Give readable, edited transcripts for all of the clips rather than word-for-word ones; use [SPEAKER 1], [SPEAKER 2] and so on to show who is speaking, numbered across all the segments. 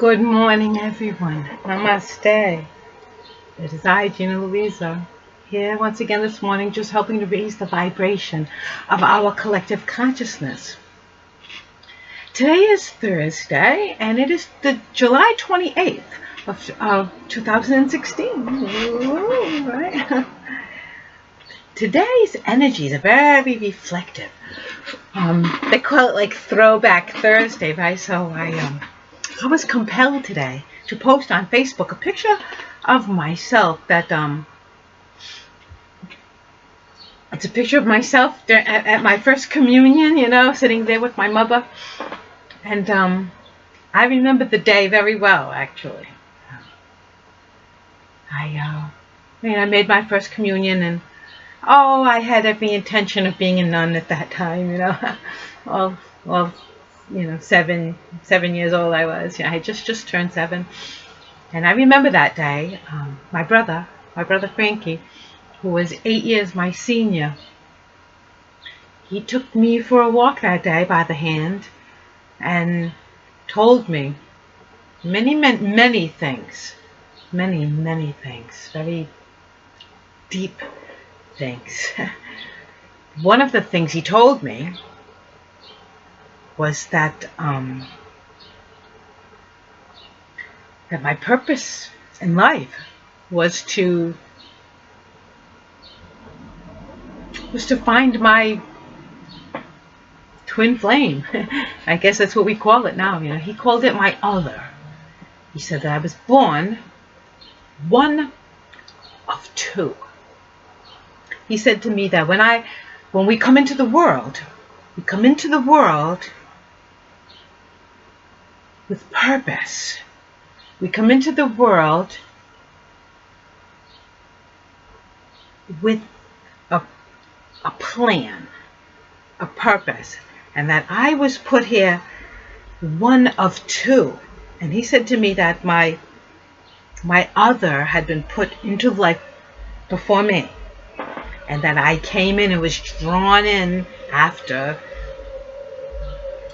[SPEAKER 1] Good morning, everyone. Namaste. It is I, Gina Louisa, here once again this morning, just helping to raise the vibration of our collective consciousness. Today is Thursday, and it is the July 28th of 2016. Ooh, right? Today's energies are very reflective. They call it like Throwback Thursday, right? So I was compelled today to post on Facebook a picture of myself that it's a picture of myself at my first communion, sitting there with my mother. And I remember the day very well, actually. I made my first communion, and I had every intention of being a nun at that time, seven years old I was. I had just turned 7. And I remember that day, my brother Frankie, who was 8 years my senior, he took me for a walk that day by the hand and told me many things, many things, very deep things. One of the things he told me was that my purpose in life was to find my twin flame. I guess that's what we call it now. He called it my other. He said that I was born one of two. He said to me that when we come into the world, we come into the world with purpose. We come into the world with a plan, a purpose, and that I was put here one of two. And he said to me that my other had been put into life before me, and that I came in and was drawn in after.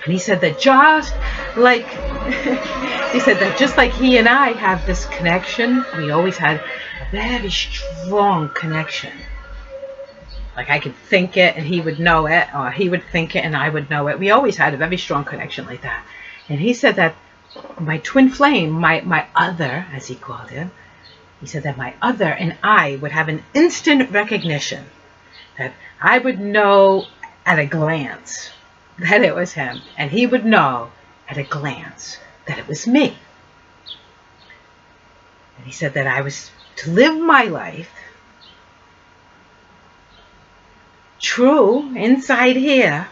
[SPEAKER 1] And he said that just like he and I have this connection, we always had a very strong connection. Like I could think it and he would know it, or he would think it and I would know it. We always had a very strong connection like that. And he said that my twin flame, my other, as he called him, he said that my other and I would have an instant recognition, that I would know at a glance that it was him, and he would know at a glance that it was me. And he said that I was to live my life true inside here,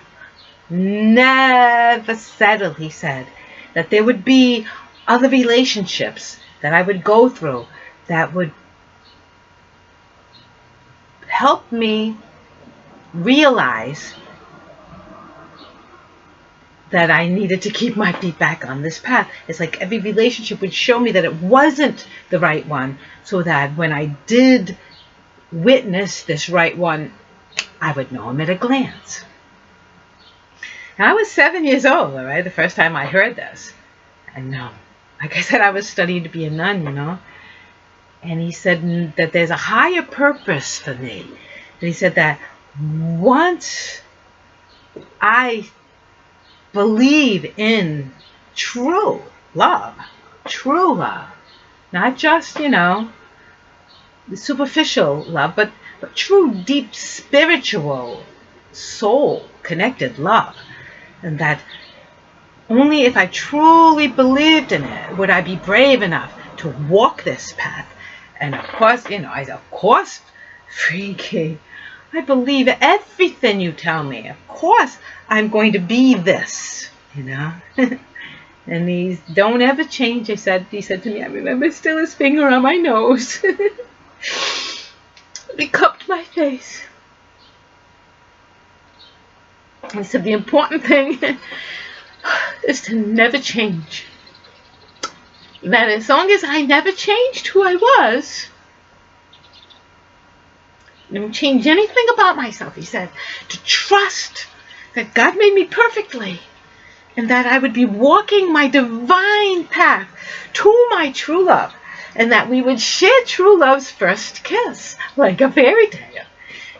[SPEAKER 1] never settle. He said that there would be other relationships that I would go through that would help me realize that I needed to keep my feet back on this path. It's like every relationship would show me that it wasn't the right one, so that when I did witness this right one, I would know him at a glance. Now, I was 7 years old, all right, the first time I heard this. And like I said, I was studying to be a nun, And he said that there's a higher purpose for me. And he said that once I believe in true love, not just, the superficial love, but true, deep, spiritual, soul-connected love. And that only if I truly believed in it would I be brave enough to walk this path. And of course, Freaky, I believe everything you tell me. Of course, I'm going to be this, And these don't ever change. He said to me, I remember still his finger on my nose. He cupped my face. He said the important thing is to never change. That as long as I never changed who I was, I didn't change anything about myself, he said, to trust that God made me perfectly, and that I would be walking my divine path to my true love, and that we would share true love's first kiss, like a fairy tale.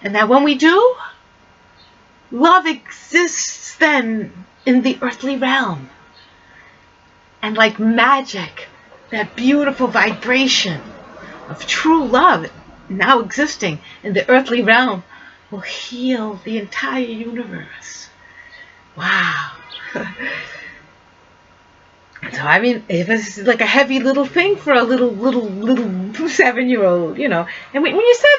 [SPEAKER 1] And that when we do, love exists then in the earthly realm. And like magic, that beautiful vibration of true love now existing in the earthly realm will heal the entire universe. Wow. So I mean, it was like a heavy little thing for a little 7-year-old, you know. And when you're 7,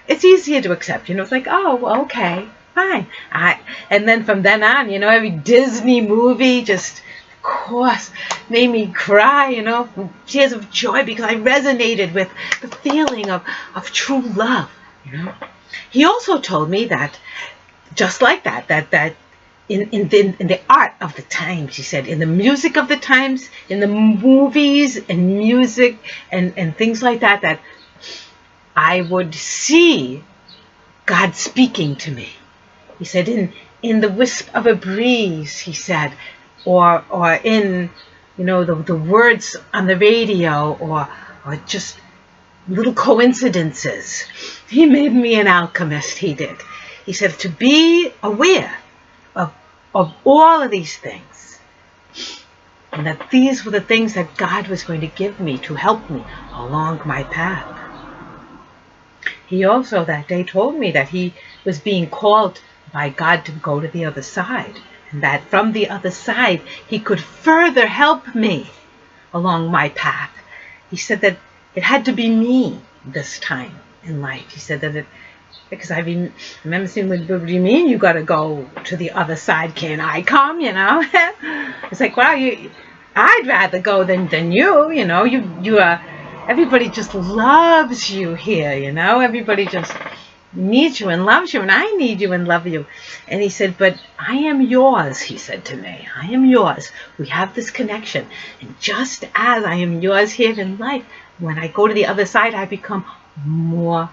[SPEAKER 1] it's easier to accept, you know. It's like, oh, well, okay, fine. And then from then on, you know, every Disney movie just, of course, made me cry, you know, tears of joy, because I resonated with the feeling of true love, you know. He also told me that, just like that in the art of the times, he said, in the music of the times, in the movies and music and things like that, that I would see God speaking to me. He said, in the wisp of a breeze, he said, or in, you know, the words on the radio, or just little coincidences. He made me an alchemist, he did. He said to be aware of all of these things, and that these were the things that God was going to give me to help me along my path. He also that day told me that he was being called by God to go to the other side, and that from the other side he could further help me along my path. He said that it had to be me this time in life. He said that because I remember saying, what do you mean you got to go to the other side? Can I come, you know? It's like, wow, I'd rather go than you, you know. You are, everybody just loves you here, you know. Everybody just needs you and loves you, and I need you and love you. And he said, but I am yours, he said to me. I am yours. We have this connection. And just as I am yours here in life, when I go to the other side, I become more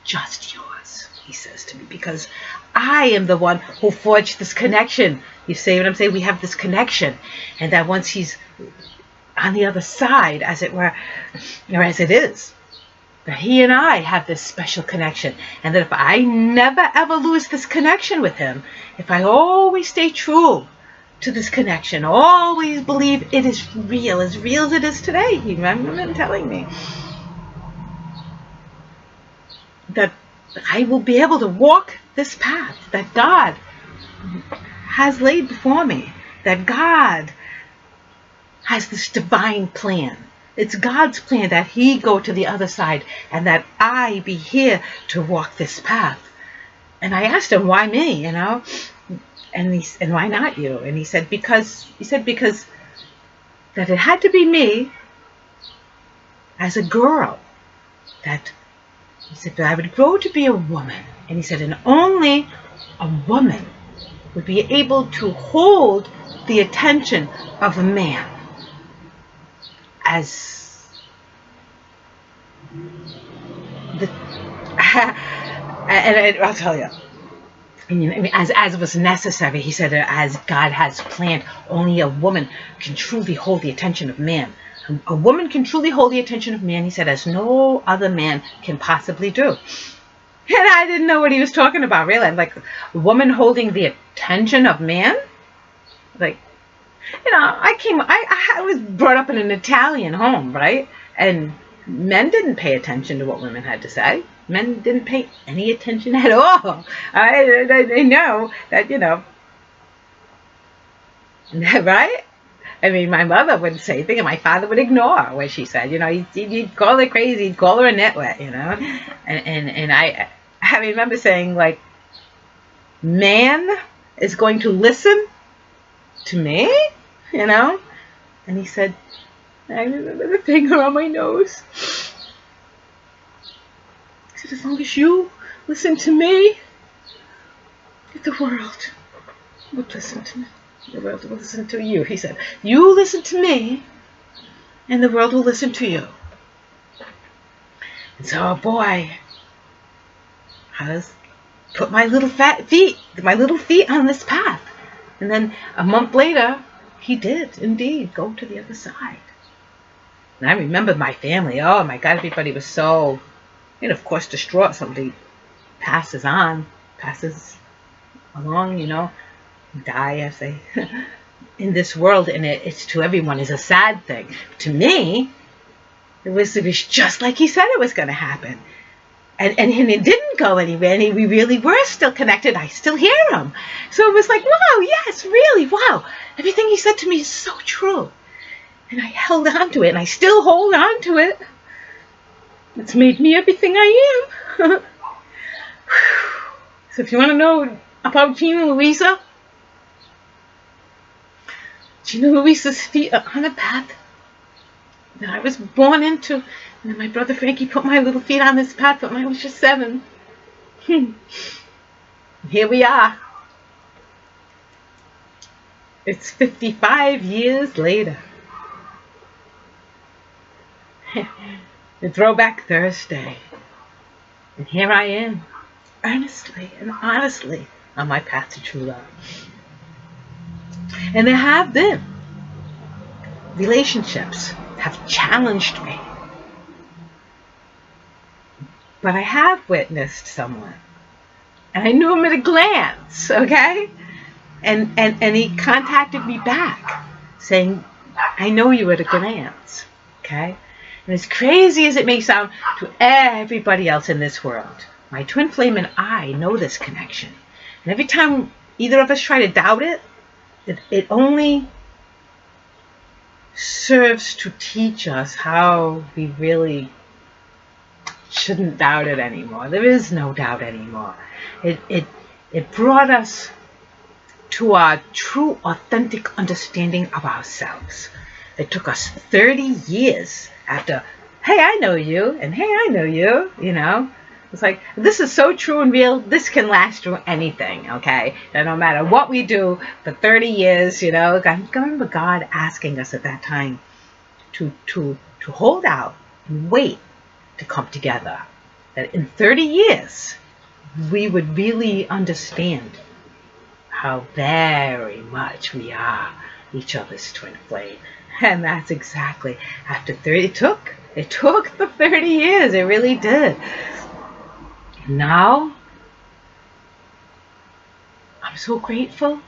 [SPEAKER 1] just yours, he says to me, because I am the one who forged this connection. You see what I'm saying? We have this connection, and that once he's on the other side, as it were, or as it is, that he and I have this special connection, and that if I never ever lose this connection with him, if I always stay true to this connection, always believe it is real as it is today. He remembered telling me that I will be able to walk this path that God has laid before me, that God has this divine plan. It's God's plan that he go to the other side, and that I be here to walk this path. And I asked him, why me, you know? And why not you? And he said, because that it had to be me as a girl, that he said that I would grow to be a woman. And he said, and only a woman would be able to hold the attention of a man as the and I'll tell you, I mean, as was necessary. He said, as God has planned, only a woman can truly hold the attention of man. A woman can truly hold the attention of man, he said, as no other man can possibly do. And I didn't know what he was talking about, really. I'm like, a woman holding the attention of man? Like, you know, I was brought up in an Italian home, right? And men didn't pay attention to what women had to say. Men didn't pay any attention at all. I know that, you know, right? I mean, my mother wouldn't say anything, and my father would ignore what she said. You know, he'd call her crazy, he'd call her a nitwit, you know. And I remember saying, like, man is going to listen to me, you know? And he said, I remember the finger on my nose. He said, as long as you listen to me, the world would listen to me. The world will listen to you, he said. You listen to me, and the world will listen to you. And so, boy, I was put my little feet on this path. And then a month later, he did indeed go to the other side. And I remember my family. Oh my God, everybody was so, of course, distraught. Somebody passes along, die as they in this world, and it's to everyone is a sad thing. To me, it was just like he said it was going to happen. And it didn't go anywhere, and we really were still connected. I still hear him. So it was like, wow, yes, really, wow. Everything he said to me is so true. And I held on to it, and I still hold on to it. It's made me everything I am. So if you want to know about Gina Louisa, Gina Louisa's feet are on a path that I was born into. And then my brother Frankie put my little feet on this path when I was just 7. Here we are. It's 55 years later. The Throwback Thursday. And here I am, earnestly and honestly on my path to true love. And there have been relationships have challenged me. But I have witnessed someone, and I knew him at a glance, okay? And he contacted me back, saying, I know you at a glance, okay? And as crazy as it may sound to everybody else in this world, my twin flame and I know this connection. And every time either of us try to doubt it, it only serves to teach us how we really shouldn't doubt it anymore. There is no doubt anymore. It brought us to our true, authentic understanding of ourselves. It took us 30 years after, hey, I know you, and hey, I know you, It's like, this is so true and real, this can last through anything, okay? And no matter what we do for 30 years, I remember God asking us at that time to hold out and wait to come together. That in 30 years, we would really understand how very much we are each other's twin flame. And that's exactly after 30, it took the 30 years, it really did. Now, I'm so grateful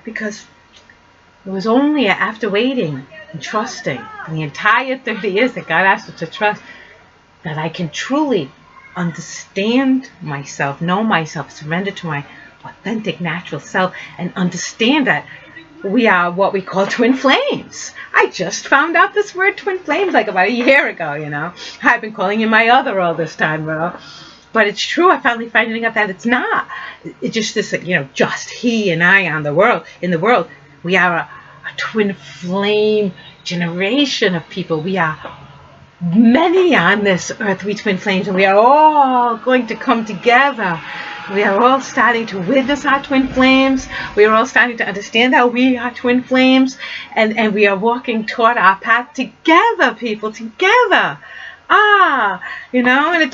[SPEAKER 1] because it was only after waiting and trusting the entire 30 years that God asked us to trust that I can truly understand myself, know myself, surrender to my authentic natural self, and understand that we are what we call twin flames. I just found out this word twin flames like about a year ago, I've been calling you my other all this time, but it's true. I'm finally finding out that it's not. It's just this, just he and I in the world. We are a twin flame generation of people. We are many on this earth, we twin flames, and we are all going to come together. We are all starting to witness our twin flames. We are all starting to understand how we are twin flames. And we are walking toward our path together, people, together. And it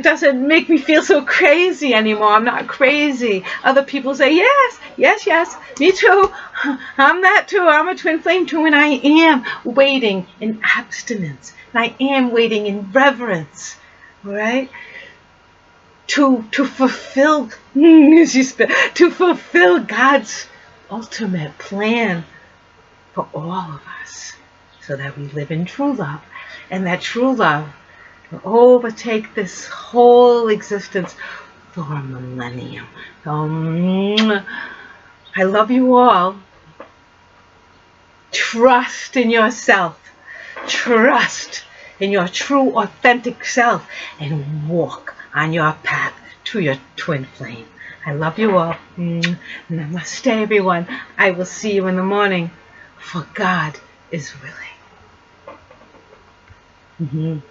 [SPEAKER 1] doesn't make me feel so crazy anymore. I'm not crazy. Other people say, yes, me too. I'm that too. I'm a twin flame too. And I am waiting in abstinence. And I am waiting in reverence. All right? To fulfill God's ultimate plan for all of us, so that we live in true love, and that true love will overtake this whole existence for a millennium. I love you all. Trust in yourself. Trust in your true, authentic self, and walk on your path to your twin flame. I love you all. Namaste, everyone. I will see you in the morning, for God is willing.